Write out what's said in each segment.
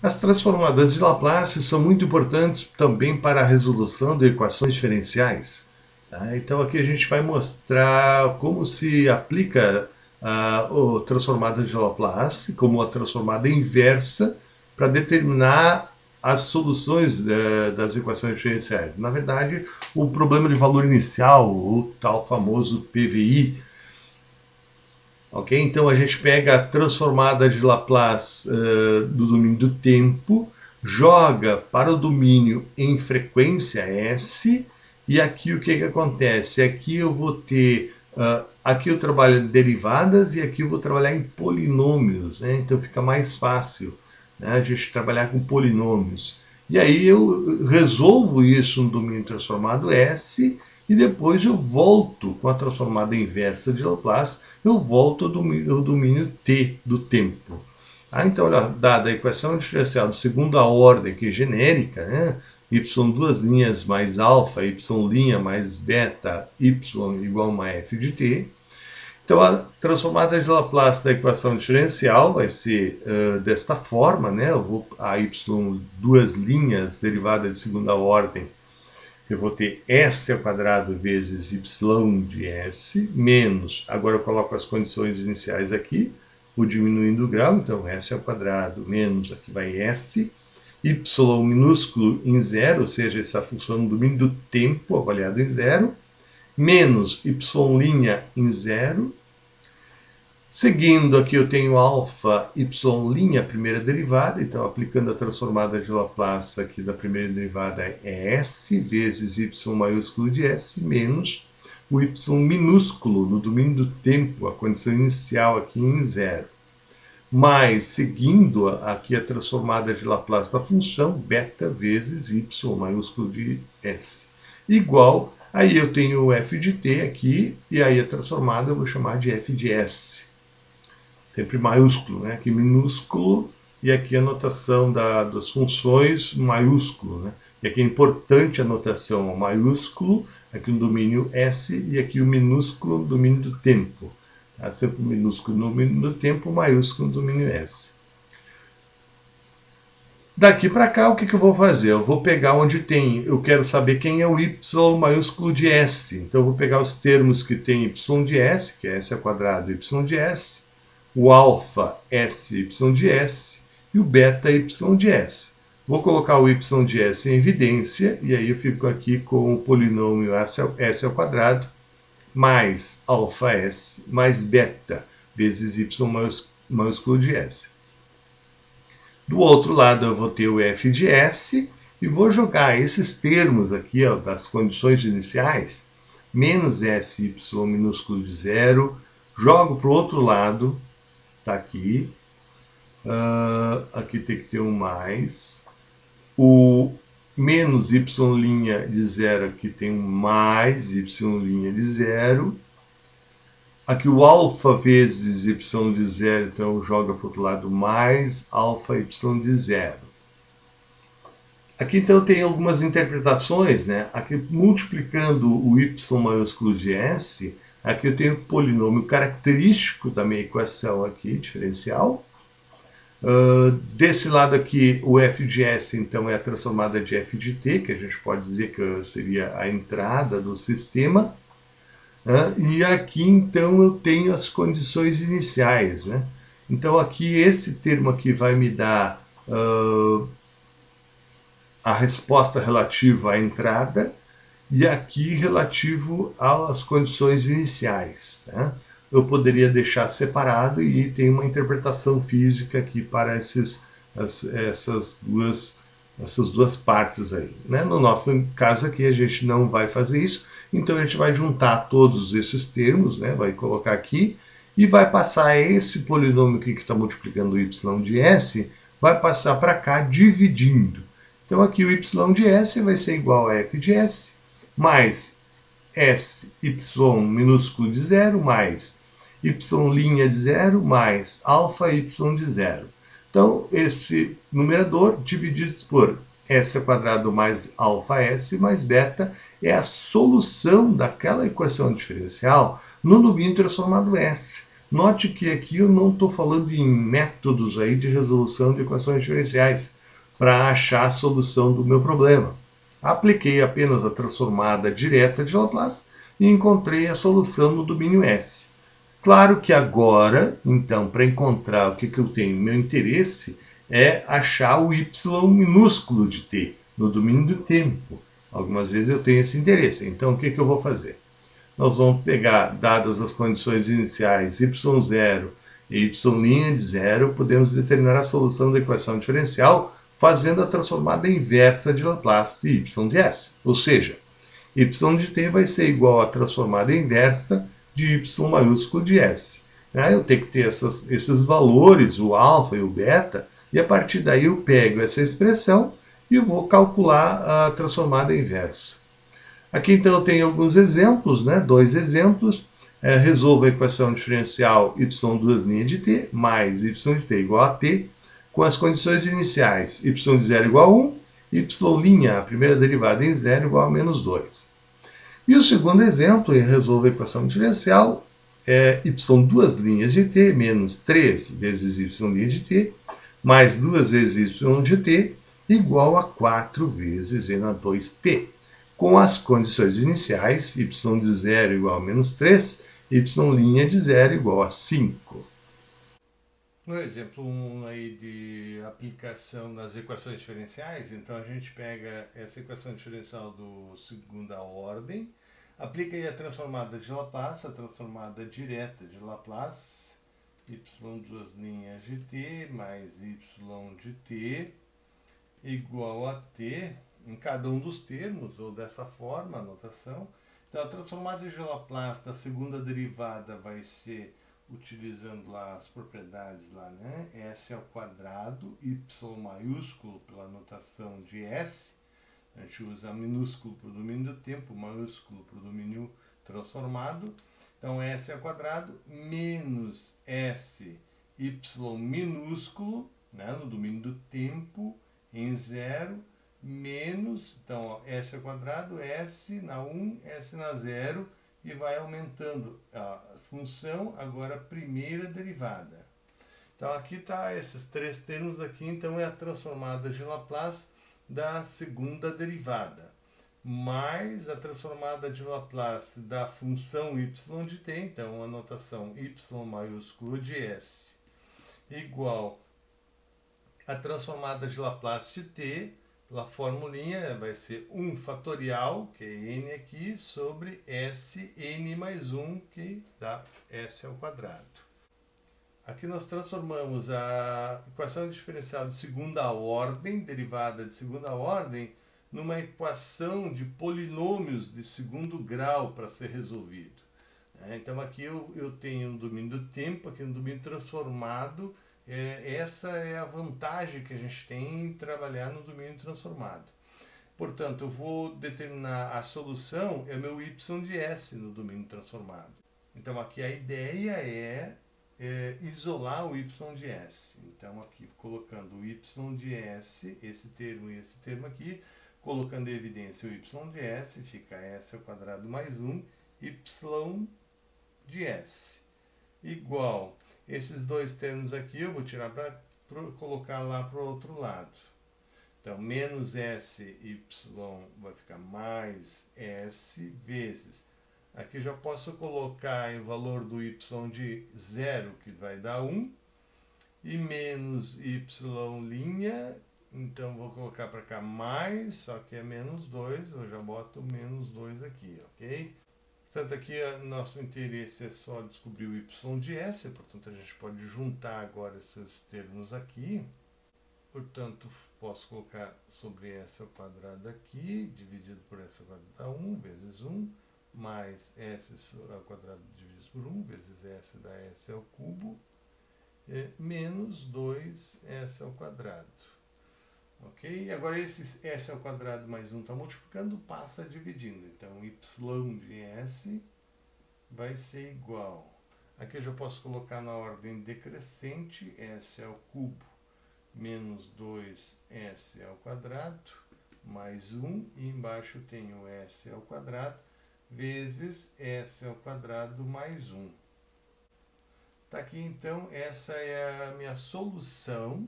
As transformadas de Laplace são muito importantes também para a resolução de equações diferenciais. Tá? Então aqui a gente vai mostrar como se aplica a transformada de Laplace como a transformada inversa para determinar as soluções das equações diferenciais. Na verdade, o problema de valor inicial, o tal famoso PVI. Ok? Então a gente pega a transformada de Laplace do domínio do tempo, joga para o domínio em frequência S, e aqui o que acontece? Aqui eu vou ter, aqui eu trabalho em derivadas e aqui eu vou trabalhar em polinômios, né? Então fica mais fácil, né, a gente trabalhar com polinômios. E aí eu resolvo isso no domínio transformado S, e depois eu volto com a transformada inversa de Laplace, eu volto ao domínio T do tempo. Então, olha, dada a equação diferencial de segunda ordem, que é genérica, né? Y duas linhas mais alfa, Y' mais beta, Y igual a uma f de t. Então, a transformada de Laplace da equação diferencial vai ser desta forma, né? Eu vou a Y duas linhas derivada de segunda ordem, eu vou ter s ao quadrado vezes y de s, menos, agora eu coloco as condições iniciais aqui, o diminuindo o grau, então s ao quadrado menos, aqui vai s, y minúsculo em zero, ou seja, essa função no domínio do tempo avaliado em zero, menos y' em zero. Seguindo aqui eu tenho alfa y', a primeira derivada, então aplicando a transformada de Laplace aqui da primeira derivada é s vezes y maiúsculo de s menos o y minúsculo no domínio do tempo, a condição inicial aqui em zero. Mais, seguindo aqui a transformada de Laplace da função beta vezes y maiúsculo de s, igual, aí eu tenho o f de t aqui, e aí a transformada eu vou chamar de f de s. Sempre maiúsculo, né? Aqui minúsculo, e aqui a notação das funções maiúsculo, né? E aqui é importante a notação maiúsculo, aqui no domínio S, e aqui o minúsculo no domínio do tempo. Tá? Sempre o minúsculo no domínio do tempo, maiúsculo no domínio S. Daqui para cá, o que eu vou fazer? Eu vou pegar onde tem, eu quero saber quem é o y maiúsculo de S. Então eu vou pegar os termos que tem y de S, que é s ao quadrado y de S, o alfa s y de s e o beta y de s. Vou colocar o y de s em evidência, e aí eu fico aqui com o polinômio s ao quadrado mais alfa s mais beta vezes y maiúsculo de s. Do outro lado eu vou ter o f de s e vou jogar esses termos aqui, ó, das condições iniciais, menos s y minúsculo de zero, jogo para o outro lado, está aqui, aqui tem que ter um mais, o menos y' de zero, aqui tem um mais y' de zero, aqui o alfa vezes y de zero, então joga para o outro lado mais alfa y de zero. Aqui então tem algumas interpretações, né? Aqui multiplicando o y maiúsculo de s, aqui eu tenho o polinômio característico da minha equação aqui, diferencial. Desse lado aqui, o f de s, então, é a transformada de f de t, que a gente pode dizer que seria a entrada do sistema. E aqui, então, eu tenho as condições iniciais, né? Então, aqui, esse termo aqui vai me dar a resposta relativa à entrada, e aqui relativo às condições iniciais. Né? Eu poderia deixar separado e tem uma interpretação física aqui para essas duas partes aí. Né? No nosso caso aqui a gente não vai fazer isso, então a gente vai juntar todos esses termos, né? Vai colocar aqui e vai passar esse polinômio aqui que está multiplicando o y de s, vai passar para cá dividindo. Então aqui o y de s vai ser igual a f de s, mais s y minúsculo de zero, mais y' de zero, mais alfa y de zero. Então, esse numerador dividido por s ao quadrado mais alfa s mais beta é a solução daquela equação diferencial no domínio transformado S. Note que aqui eu não estou falando em métodos aí de resolução de equações diferenciais para achar a solução do meu problema. Apliquei apenas a transformada direta de Laplace e encontrei a solução no domínio S. Claro que agora, então, para encontrar o que eu tenho, meu interesse é achar o y minúsculo de t no domínio do tempo. Algumas vezes eu tenho esse interesse. Então, o que eu vou fazer? Nós vamos pegar, dadas as condições iniciais y0 e y' de zero, podemos determinar a solução da equação diferencial fazendo a transformada inversa de Laplace de y de s. Ou seja, y de t vai ser igual à transformada inversa de y maiúsculo de s. Eu tenho que ter esses valores, o alfa e o beta, e a partir daí eu pego essa expressão e vou calcular a transformada inversa. Aqui então eu tenho alguns exemplos, dois exemplos. Resolvo a equação diferencial y2' de t mais y de t igual a t, com as condições iniciais y de zero igual a 1, y', a primeira derivada em zero, igual a menos 2. E o segundo exemplo, eu resolvo a equação diferencial y2' de t menos 3 vezes y' de t, mais 2 vezes y de t, igual a 4 vezes n2t, com as condições iniciais y de zero igual a menos 3, y' de zero igual a 5. No exemplo 1 aí de aplicação das equações diferenciais, então a gente pega essa equação diferencial do segunda ordem, aplica aí a transformada de Laplace, a transformada direta de Laplace, y2' de t mais y de t igual a t em cada um dos termos, ou dessa forma, a notação. Então a transformada de Laplace da segunda derivada vai ser utilizando lá as propriedades lá, s ao quadrado, y maiúsculo pela notação de s, a gente usa minúsculo para o domínio do tempo, maiúsculo para o domínio transformado, então s ao quadrado menos s y minúsculo, no domínio do tempo, em zero, menos, então s ao quadrado, s na 1, s na 0, e vai aumentando a função, agora a primeira derivada. Então aqui está esses três termos aqui, então é a transformada de Laplace da segunda derivada, mais a transformada de Laplace da função y de t, então a notação y maiúsculo de s, igual a transformada de Laplace de t, a formulinha vai ser 1 fatorial, que é n aqui, sobre s, n mais 1, que dá s ao quadrado. Aqui nós transformamos a equação diferencial de segunda ordem, derivada de segunda ordem, numa equação de polinômios de segundo grau para ser resolvido. Então aqui eu tenho um domínio do tempo, aqui um domínio transformado. Essa é a vantagem que a gente tem em trabalhar no domínio transformado. Portanto, eu vou determinar a solução, é o meu y de s no domínio transformado. Então aqui a ideia é isolar o y de s. Então aqui colocando o y de s, esse termo e esse termo aqui, colocando em evidência o y de s, fica s ao quadrado mais 1, y de s, igual. Esses dois termos aqui eu vou tirar para colocar lá para o outro lado. Então, menos sy vai ficar mais s vezes. Aqui já posso colocar em valor do y de 0, que vai dar 1, e menos y', então vou colocar para cá mais, só que é menos 2, eu já boto menos 2 aqui, ok? Portanto, aqui nosso interesse é só descobrir o y de s, portanto a gente pode juntar agora esses termos aqui. Portanto, posso colocar sobre s ao quadrado aqui, dividido por s ao quadrado dá 1, vezes 1, mais s ao quadrado dividido por 1, vezes s dá s ao cubo, menos 2s ao quadrado. Ok? Agora esse s ao quadrado mais 1 está multiplicando, passa dividindo. Então, y de s vai ser igual. Aqui eu já posso colocar na ordem decrescente, s ao cubo menos 2s ao quadrado mais 1, e embaixo eu tenho s ao quadrado vezes s ao quadrado mais 1. Tá aqui então, essa é a minha solução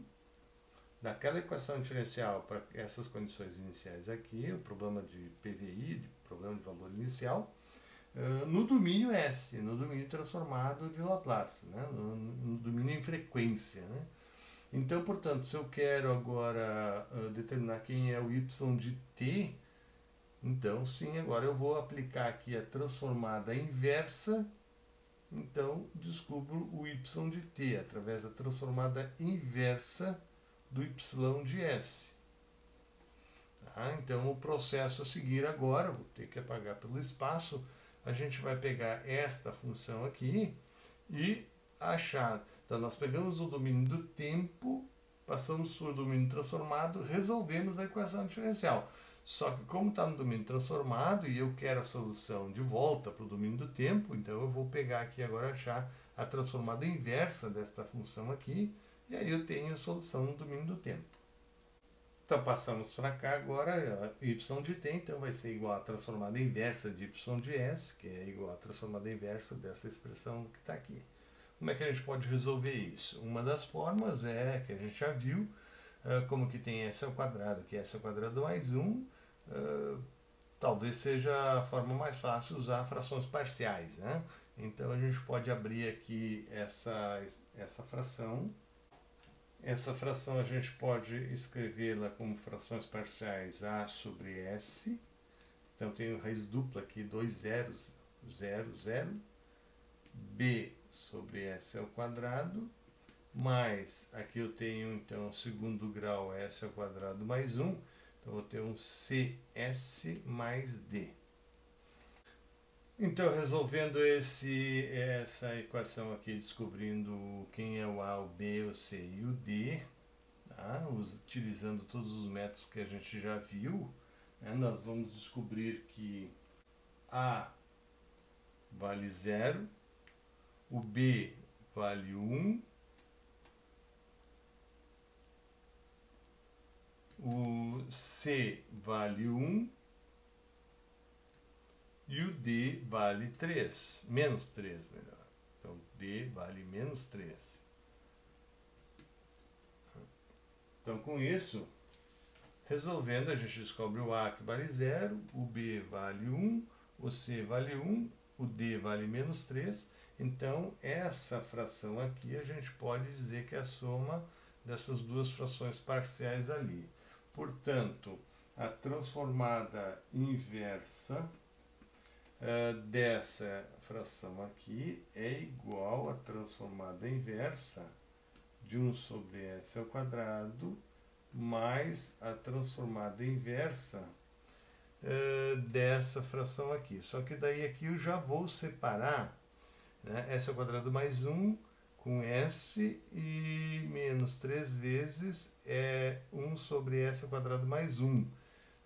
daquela equação diferencial para essas condições iniciais aqui, o problema de PVI, problema de valor inicial, no domínio S, no domínio transformado de Laplace, né? no domínio em frequência. Né? Então, portanto, se eu quero agora determinar quem é o y de t, então sim, agora eu vou aplicar aqui a transformada inversa, então descubro o y de t através da transformada inversa do y de S. Tá? Então o processo a seguir agora, vou ter que apagar pelo espaço, a gente vai pegar esta função aqui e achar. Então nós pegamos o domínio do tempo, passamos por domínio transformado, resolvemos a equação diferencial. Só que como está no domínio transformado e eu quero a solução de volta para o domínio do tempo, então eu vou pegar aqui agora achar a transformada inversa desta função aqui, e aí eu tenho a solução no domínio do tempo. Então passamos para cá agora, y de t, então vai ser igual a transformada inversa de y de s, que é igual a transformada inversa dessa expressão que está aqui. Como é que a gente pode resolver isso? Uma das formas é, que a gente já viu, como que tem s ao quadrado, que é s ao quadrado mais 1, talvez seja a forma mais fácil usar frações parciais, né? Então a gente pode abrir aqui essa fração. Essa fração a gente pode escrevê-la como frações parciais a sobre s. Então tenho raiz dupla aqui, 2 zeros, 0, 0. B sobre s ao quadrado, mais, aqui eu tenho então segundo grau s ao quadrado mais 1. Então eu vou ter um cs mais d. Então, resolvendo essa equação aqui, descobrindo quem é o A, o B, o C e o D, tá? Utilizando todos os métodos que a gente já viu, né? Nós vamos descobrir que A vale 0, o B vale 1, o C vale 1, e o D vale 3, menos 3, melhor. Então, D vale menos 3. Então, com isso, resolvendo, a gente descobre o A que vale 0, o B vale 1, o C vale 1, o D vale menos 3. Então, essa fração aqui, a gente pode dizer que é a soma dessas duas frações parciais ali. Portanto, a transformada inversa dessa fração aqui é igual à transformada inversa de 1 sobre s ao quadrado mais a transformada inversa dessa fração aqui. Só que daí aqui eu já vou separar, né, s ao quadrado mais 1 com s e menos 3 vezes 1 sobre s ao quadrado mais 1.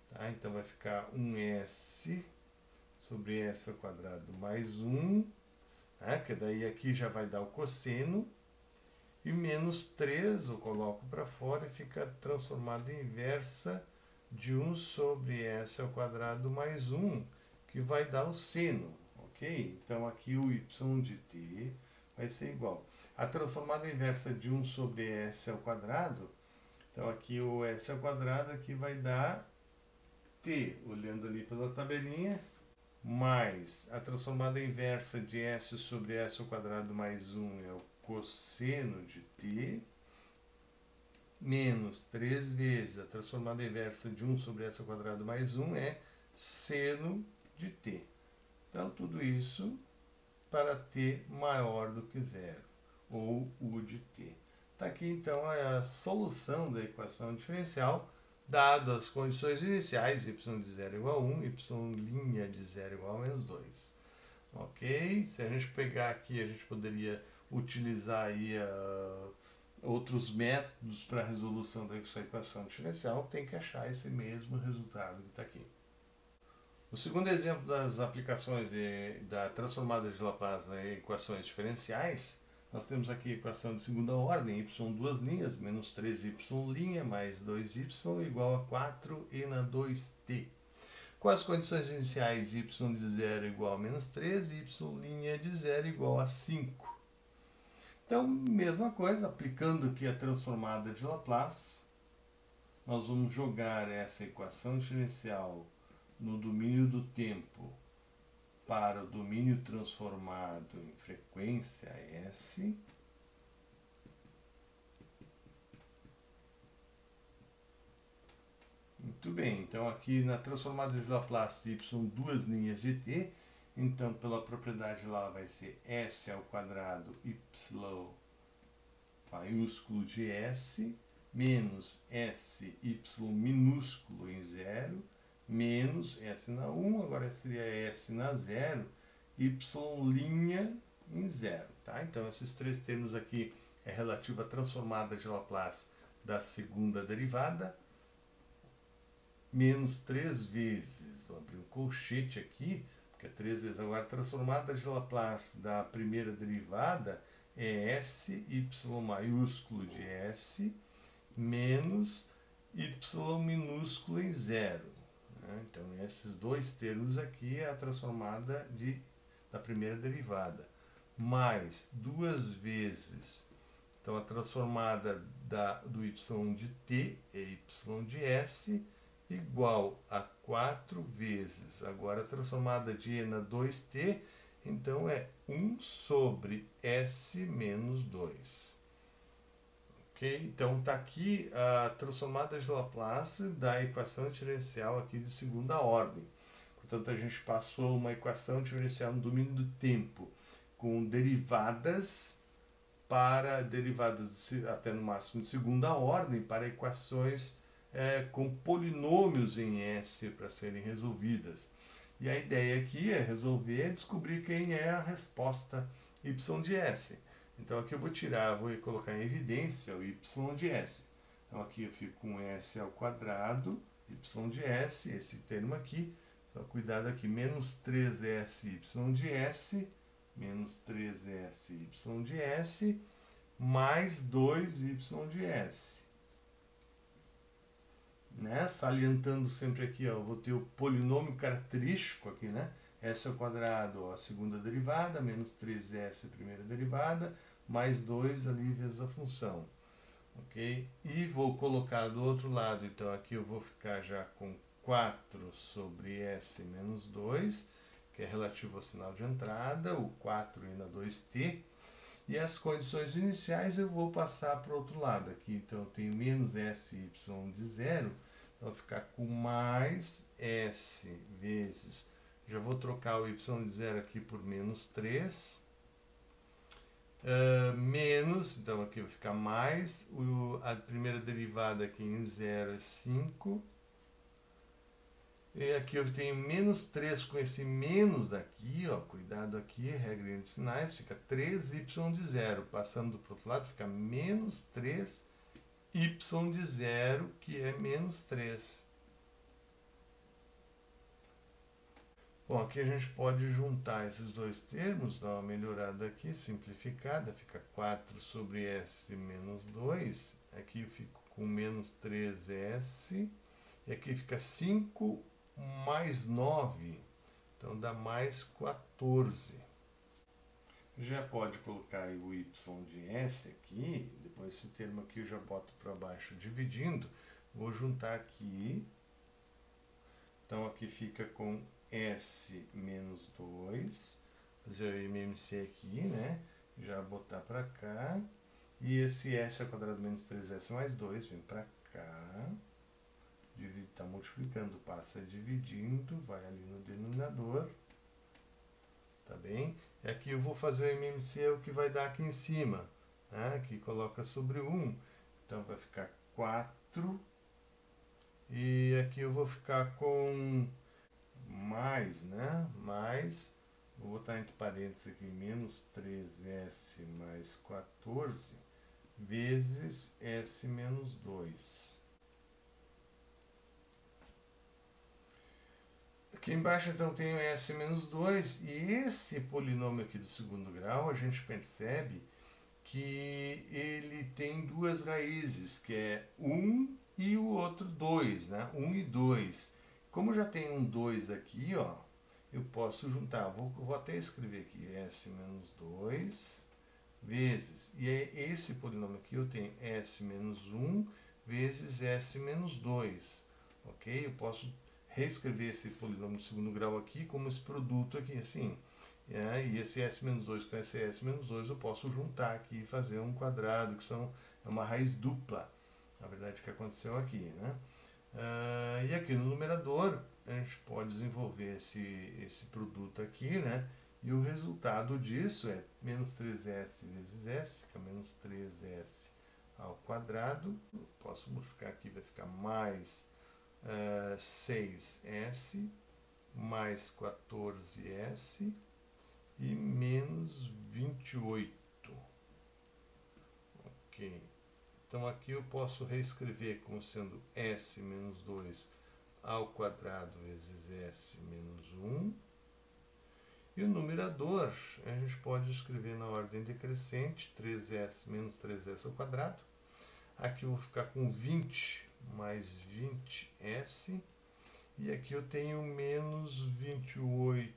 Tá? Então vai ficar 1s sobre s ao quadrado mais 1, né, que daí aqui já vai dar o cosseno, e menos 3 eu coloco para fora e fica transformada inversa de 1 sobre s ao quadrado mais 1, que vai dar o seno, ok? Então aqui o y de t vai ser igual. A transformada inversa de 1 sobre s ao quadrado, então aqui o s ao quadrado aqui vai dar t, olhando ali pela tabelinha, mais a transformada inversa de s sobre s ao quadrado mais 1 é o cosseno de t, menos 3 vezes a transformada inversa de 1 sobre s ao quadrado mais 1 é seno de t. Então, tudo isso para t maior do que 0, ou u de t. Está aqui, então, a solução da equação diferencial, dado as condições iniciais, y de 0 igual a 1, y' de 0 igual a menos 2. Ok? Se a gente pegar aqui, a gente poderia utilizar aí outros métodos para a resolução dessa equação diferencial, tem que achar esse mesmo resultado que está aqui. O segundo exemplo das aplicações da transformada de Laplace em equações diferenciais, nós temos aqui a equação de segunda ordem, y duas linhas, menos 3y' mais 2y igual a 4e na 2t. Com as condições iniciais, y de 0 igual a menos 3 e y' de 0 igual a 5. Então, mesma coisa, aplicando aqui a transformada de Laplace, nós vamos jogar essa equação diferencial no domínio do tempo para o domínio transformado em frequência S. Muito bem, então aqui na transformada de Laplace de y, duas linhas de t, então pela propriedade lá vai ser s ao quadrado y maiúsculo de s menos s y minúsculo em zero menos s na 1, agora seria s na 0, y' em zero. Tá? Então esses três termos aqui é relativo à transformada de Laplace da segunda derivada, menos 3 vezes, vou abrir um colchete aqui, porque é 3 vezes, agora a transformada de Laplace da primeira derivada é s y maiúsculo de s menos y minúsculo em zero. Né? Então esses dois termos aqui é a transformada da primeira derivada, mais duas vezes, então a transformada do y de t é y de s, igual a 4 vezes, agora a transformada de e na 2t, então é 1 sobre s menos 2. Ok? Então está aqui a transformada de Laplace da equação diferencial aqui de segunda ordem. Portanto, a gente passou uma equação diferencial no domínio do tempo, com derivadas até no máximo de segunda ordem, para equações com polinômios em S para serem resolvidas. E a ideia aqui é resolver, descobrir quem é a resposta y de S. Então aqui eu vou colocar em evidência o y de S. Então aqui eu fico com S ao quadrado, y de S, esse termo aqui, só cuidado aqui, menos 3sy de S, menos 3sy de S, mais 2y de S. Né? Salientando sempre aqui, ó, vou ter o polinômio característico aqui, né? S ao quadrado, ó, a segunda derivada, menos 3s a primeira derivada, mais 2 ali vezes a função. Ok? E vou colocar do outro lado, então aqui eu vou ficar já com 4 sobre s menos 2, que é relativo ao sinal de entrada, o 4 e na 2t. E as condições iniciais eu vou passar para o outro lado aqui. Então eu tenho menos sy de zero, então eu vou ficar com mais s vezes, já vou trocar o y de zero aqui por menos 3, menos, então aqui vai ficar mais, a primeira derivada aqui em zero é 5, e aqui eu tenho menos 3 com esse menos daqui, ó, cuidado aqui, regra de sinais, fica 3y de zero, passando para o outro lado fica menos 3y de zero, que é menos 3. Bom, aqui a gente pode juntar esses dois termos, dar uma melhorada aqui, simplificada, fica 4 sobre s menos 2, aqui eu fico com menos 3s, e aqui fica 5 mais 9, então dá mais 14. Já pode colocar o y de s aqui, depois esse termo aqui eu já boto para baixo dividindo, vou juntar aqui, então aqui fica com s menos 2, fazer o MMC aqui, né, já botar para cá, e esse s ao quadrado menos 3s mais 2 vem para cá, está multiplicando, passa dividindo, vai ali no denominador, tá bem? E aqui eu vou fazer o MMC, o que vai dar aqui em cima, né? Aqui coloca sobre 1, então vai ficar 4, e aqui eu vou ficar com mais, né? Mais, vou botar entre parênteses aqui, menos 3s mais 14, vezes s menos 2. Aqui embaixo, então, tem o s menos 2, e esse polinômio aqui do segundo grau, a gente percebe que ele tem duas raízes, que é 1 e o outro 2, né? 1 e 2. Como já tem um 2 aqui, ó, eu posso juntar, vou até escrever aqui, s menos 2, vezes, e esse polinômio aqui eu tenho S menos 1 vezes S menos 2, ok? Eu posso reescrever esse polinômio de segundo grau aqui como esse produto aqui, assim, e esse S menos 2 com esse S menos 2 eu posso juntar aqui e fazer um quadrado, que é uma raiz dupla, na verdade, que aconteceu aqui, né? E aqui no numerador a gente pode desenvolver esse produto aqui, né? E o resultado disso é menos 3s vezes s, fica menos 3s ao quadrado. Eu posso multiplicar aqui, vai ficar mais 6s mais 14s e menos 28. Ok. Então aqui eu posso reescrever como sendo s menos 2 ao quadrado vezes s menos 1. E o numerador a gente pode escrever na ordem decrescente, 3s menos 3s ao quadrado. Aqui eu vou ficar com 20 mais 20s. E aqui eu tenho menos 28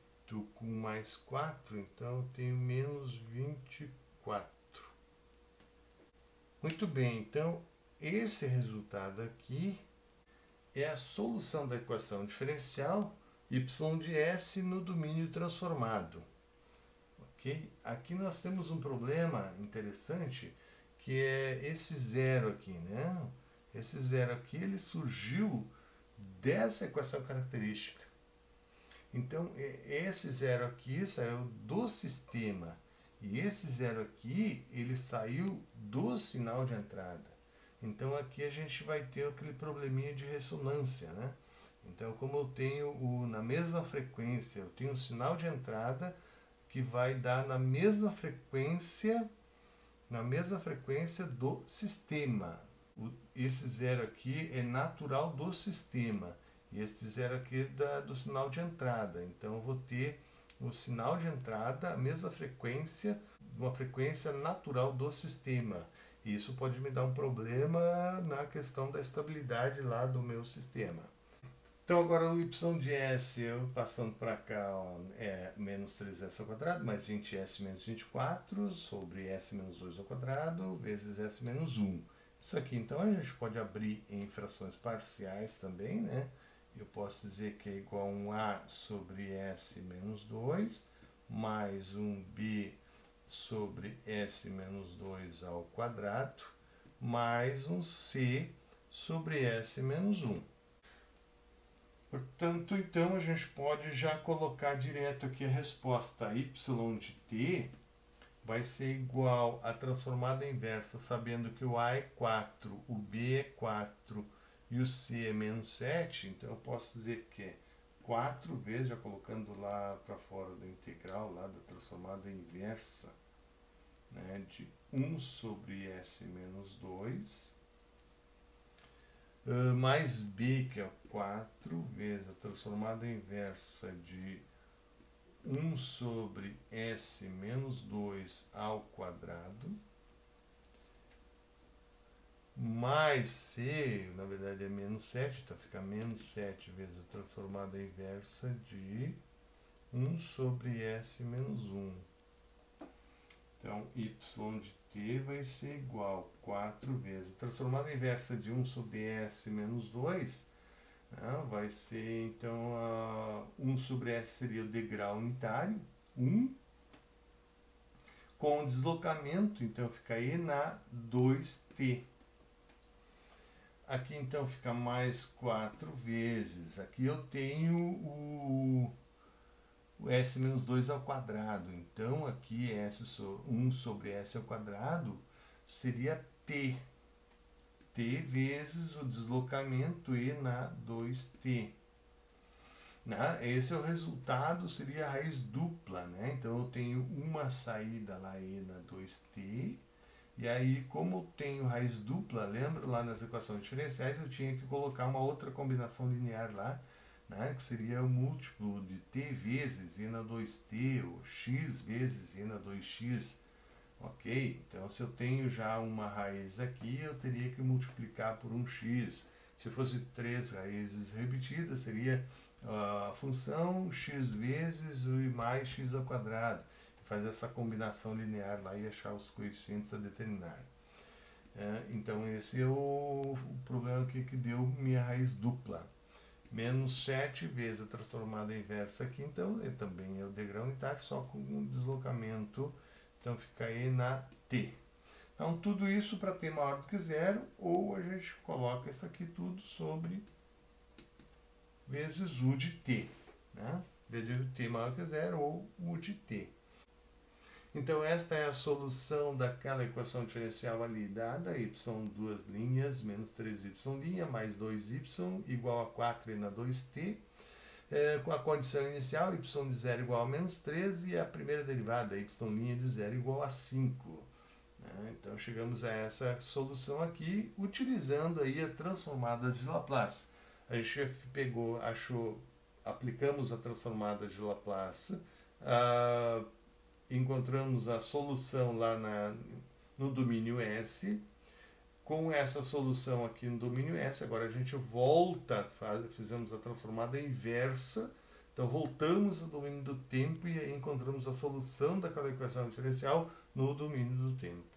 com mais 4, então eu tenho menos 24. Muito bem, então esse resultado aqui é a solução da equação diferencial y de s no domínio transformado. Ok? Aqui nós temos um problema interessante, que é esse zero aqui, né? Esse zero aqui, ele surgiu dessa equação característica. Então, esse zero aqui saiu do sistema. E esse zero aqui, ele saiu do sinal de entrada. Então, aqui a gente vai ter aquele probleminha de ressonância, né? Então, como eu tenho na mesma frequência, eu tenho um sinal de entrada que vai dar na mesma frequência do sistema. Esse zero aqui é natural do sistema. E esse zero aqui é do sinal de entrada. Então, eu vou ter o sinal de entrada, a mesma frequência, uma frequência natural do sistema. E isso pode me dar um problema na questão da estabilidade lá do meu sistema. Então, agora o y de s, eu passando para cá, é menos 3s ao quadrado, mais 20s menos 24, sobre s menos 2 ao quadrado, vezes s menos 1. Isso aqui, então, a gente pode abrir em frações parciais também, né? Eu posso dizer que é igual a um a sobre s menos 2, mais um b sobre s menos 2 ao quadrado, mais um c sobre s menos 1. Portanto, então, a gente pode já colocar direto aqui a resposta. Y de t vai ser igual à transformada inversa, sabendo que o a é 4, o b é 4 e o c é menos 7. Então, eu posso dizer que é 4 vezes, já colocando lá para fora da integral, lá da transformada inversa, né, de 1 sobre s menos 2, mais b, que é 4, vezes a transformada inversa de 1 sobre s menos 2 ao quadrado, mais c, na verdade é menos 7, então fica menos 7 vezes a transformada inversa de 1 sobre s menos 1. Então, y de t vai ser igual a 4 vezes a transformada inversa de 1 sobre s menos 2, né, vai ser, então, 1 sobre s seria o degrau unitário, 1, com deslocamento, então fica e na 2t. Aqui, então, fica mais 4 vezes. Aqui eu tenho o s menos 2 ao quadrado. Então, aqui 1 sobre s ao quadrado seria t. T vezes o deslocamento e na 2t. Esse é o resultado, seria a raiz dupla, né? Então, eu tenho uma saída lá e na 2t. E aí, como eu tenho raiz dupla, lembra lá nas equações diferenciais, eu tinha que colocar uma outra combinação linear lá, né, que seria o múltiplo de t vezes e na 2t, ou x vezes e na 2x, ok? Então, se eu tenho já uma raiz aqui, eu teria que multiplicar por um x. Se fosse 3 raízes repetidas, seria a função x vezes e mais x ao quadrado. faz essa combinação linear lá e achar os coeficientes a determinar. Então esse é o problema que deu minha raiz dupla. Menos 7 vezes a transformada inversa aqui, então também é o degrau unitário, só com um deslocamento, então fica aí na t. Então tudo isso para t maior do que zero, ou a gente coloca isso aqui tudo sobre vezes u de t, né? V de t maior que zero ou u de t. Então esta é a solução daquela equação diferencial ali dada, y duas linhas menos 3y' mais 2y igual a 4 na 2t, com a condição inicial y de 0 igual a menos 3 e a primeira derivada y' de 0 igual a 5. Então chegamos a essa solução aqui utilizando aí a transformada de Laplace. A gente pegou, aplicamos a transformada de Laplace, encontramos a solução lá no domínio S. Com essa solução aqui no domínio S, agora a gente volta, fizemos a transformada inversa, então voltamos ao domínio do tempo e aí encontramos a solução daquela equação diferencial no domínio do tempo.